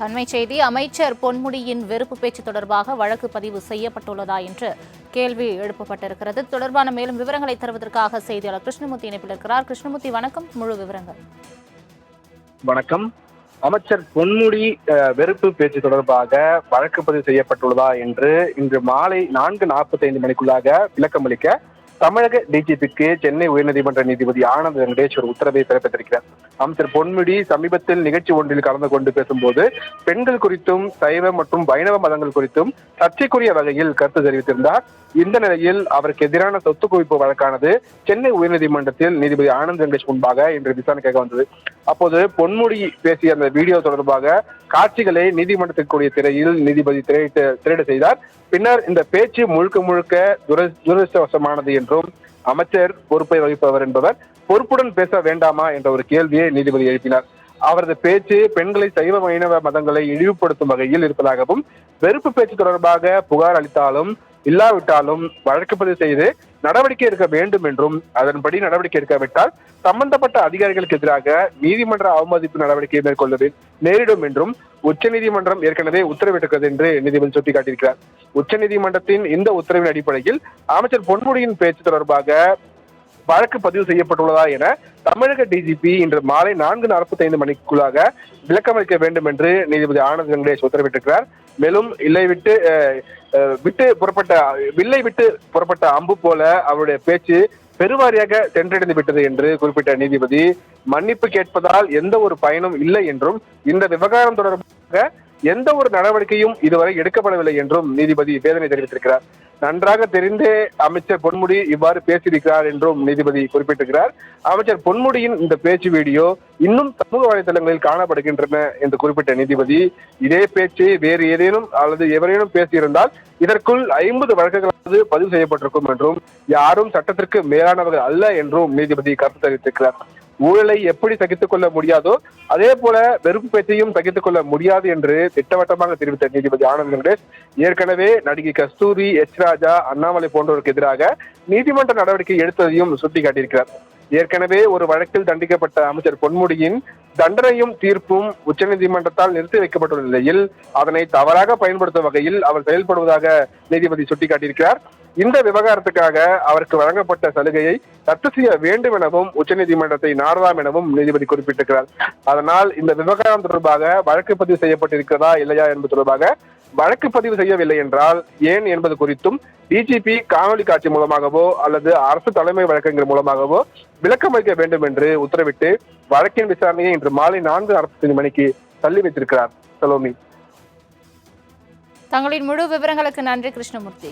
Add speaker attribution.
Speaker 1: அண்மை செய்தி. அமைச்சர் பொன்முடியின் வெறுப்பு பேச்சு தொடர்பாக வழக்கு பதிவு செய்யப்பட்டுள்ளதா என்று கேள்வி எழுப்பப்பட்டிருக்கிறது. தொடர்பான மேலும் விவரங்களை தருவதற்காக செய்தியாளர் கிருஷ்ணமூர்த்தி இணைப்பில் இருக்கிறார். கிருஷ்ணமூர்த்தி, வணக்கம். முழு விவரங்கள்.
Speaker 2: வணக்கம். அமைச்சர் பொன்முடி வெறுப்பு பேச்சு தொடர்பாக வழக்கு பதிவு செய்யப்பட்டுள்ளதா என்று இன்று மாலை 4:45 மணிக்குள்ளாக விளக்கமளிக்க தமிழக டிஜிபிக்கு சென்னை உயர்நீதிமன்ற நீதிபதி ஆனந்த் வெங்கடேஷ் ஒரு உத்தரவை பிறப்பித்திருக்கிறார். அமைச்சர் பொன்முடி சமீபத்தில் நிகழ்ச்சி ஒன்றில் கலந்து கொண்டு பேசும்போது பெண்கள் குறித்தும் சைவ மற்றும் வைணவ மதங்கள் குறித்தும் சர்ச்சைக்குரிய வகையில் கருத்து தெரிவித்திருந்தார். இந்த நிலையில் அவருக்கு எதிரான சொத்து குவிப்பு வழக்கானது சென்னை உயர்நீதிமன்றத்தில் நீதிபதி ஆனந்த் வெங்கடேஷ் முன்பாக இன்று விசாரணைக்காக வந்தது. அப்போது பொன்முடி பேசிய அந்த வீடியோ தொடர்பாக காட்சிகளை நீதிமன்றத்திற்குரிய திரையில் நீதிபதி திரையிட செய்தார். பின்னர் இந்த பேச்சு முழுக்க துரதிருஷ்டவசமானது என்றும் அமைச்சர் பொறுப்பை வகிப்பவர் என்பவர் பொறுப்புடன் பேச வேண்டாமா என்ற ஒரு கேள்வியை நீதிபதி எழுப்பினார். அவரது பேச்சு பெண்களை சைவ வைணவ மதங்களை இழிவுபடுத்தும் வகையில் இருப்பதாகவும், வெறுப்பு பேச்சு தொடர்பாக புகார் அளித்தாலும் இல்லாவிட்டாலும் வழக்கு பதிவு செய்து நடவடிக்கை எடுக்க வேண்டும் என்றும், அதன்படி நடவடிக்கை எடுக்காவிட்டால் சம்பந்தப்பட்ட அதிகாரிகளுக்கு எதிராக நீதிமன்ற அவமதிப்பு நடவடிக்கை மேற்கொள்ள நேரிடும் என்றும் உச்சநீதிமன்றம் ஏற்கனவே உத்தரவிட்டிருக்கிறது என்று நீதிபதி சுட்டிக்காட்டியிருக்கிறார். உச்சநீதிமன்றத்தின் இந்த உத்தரவின் அடிப்படையில் அமைச்சர் பொன்முடியின் பேச்சு தொடர்பாக வழக்கு பதிவு செய்யப்பட்டுள்ளதா என தமிழக டிஜிபி இன்று மாலை 4:45 மணிக்குள்ளாக விளக்கமளிக்க வேண்டும் என்று நீதிபதி ஆனந்த் வெங்கடேஷ் உத்தரவிட்டிருக்கிறார். மேலும் வில்லை விட்டு புறப்பட்ட அம்பு போல அவருடைய பேச்சு பெருவாரியாக சென்றடைந்து விட்டது என்று குறிப்பிட்ட நீதிபதி மன்னிப்பு கேட்பதால் எந்த ஒரு பயனும் இல்லை என்றும், இந்த விவகாரம் தொடர்பாக எந்த ஒரு நடவடிக்கையும் இதுவரை எடுக்கப்படவில்லை என்றும் நீதிபதி வேதனை தெரிவித்திருக்கிறார். நன்றாக தெரிந்தே அமைச்சர் பொன்முடி இவ்வாறு பேசியிருக்கிறார் என்றும் நீதிபதி குறிப்பிட்டிருக்கிறார். அமைச்சர் பொன்முடியின் இந்த பேச்சு வீடியோ இன்னும் சமூக வலைதளங்களில் காணப்படுகின்றன என்று குறிப்பிட்ட நீதிபதி, இதே பேச்சு வேறு ஏதேனும் அல்லது எவரேனும் பேசியிருந்தால் இதற்குள் 50 வழக்குகளாவது பதிவு செய்யப்பட்டிருக்கும் என்றும், யாரும் சட்டத்திற்கு மேலானவர்கள் அல்ல என்றும் நீதிபதி கருத்து தெரிவித்திருக்கிறார். ஊழலை எப்படி சகித்துக் கொள்ள முடியாதோ அதே போல வெறுப்பு பேச்சையும் சகித்துக் கொள்ள முடியாது என்று திட்டவட்டமாக தெரிவித்த நீதிபதி ஆனந்த் வெங்கடேஷ் ஏற்கனவே நடிகை கஸ்தூரி, எச் ராஜா, அண்ணாமலை போன்றோருக்கு எதிராக நீதிமன்ற நடவடிக்கை எடுத்ததையும் சுட்டிக்காட்டியிருக்கிறார். ஏற்கனவே ஒரு வழக்கில் தண்டிக்கப்பட்ட அமைச்சர் பொன்முடியின் தண்டனையும் தீர்ப்பும் உச்சநீதிமன்றத்தால் நிறுத்தி வைக்கப்பட்டுள்ள நிலையில் அதனை தவறாக பயன்படுத்தும் வகையில் அவர் செயல்படுவதாக நீதிபதி சுட்டிக்காட்டியிருக்கிறார். இந்த விவகாரத்துக்காக அவருக்கு வழங்கப்பட்ட சலுகையை ரத்து செய்ய வேண்டும் எனவும் உச்சநீதிமன்றத்தை நாடலாம் எனவும் நீதிபதி குறிப்பிட்டிருக்கிறார். அதனால் இந்த விவகாரம் தொடர்பாக வழக்கு பதிவு செய்யப்பட்டிருக்கிறதா இல்லையா என்பது தொடர்பாக வழக்கு பதிவு செய்யவில்லை என்றால் ஏன் என்பது குறித்தும் டிஜிபி காணொலி காட்சி மூலமாகவோ அல்லது அரசு தலைமை வழக்கறிஞர் மூலமாகவோ விளக்கமளிக்க வேண்டும் என்று உத்தரவிட்டு வழக்கின் விசாரணையை இன்று மாலை 4:45 மணிக்கு தள்ளி வைத்திருக்கிறார். சலோமி,
Speaker 1: தங்களின் முழு விவரங்களுக்கு நன்றி கிருஷ்ணமூர்த்தி.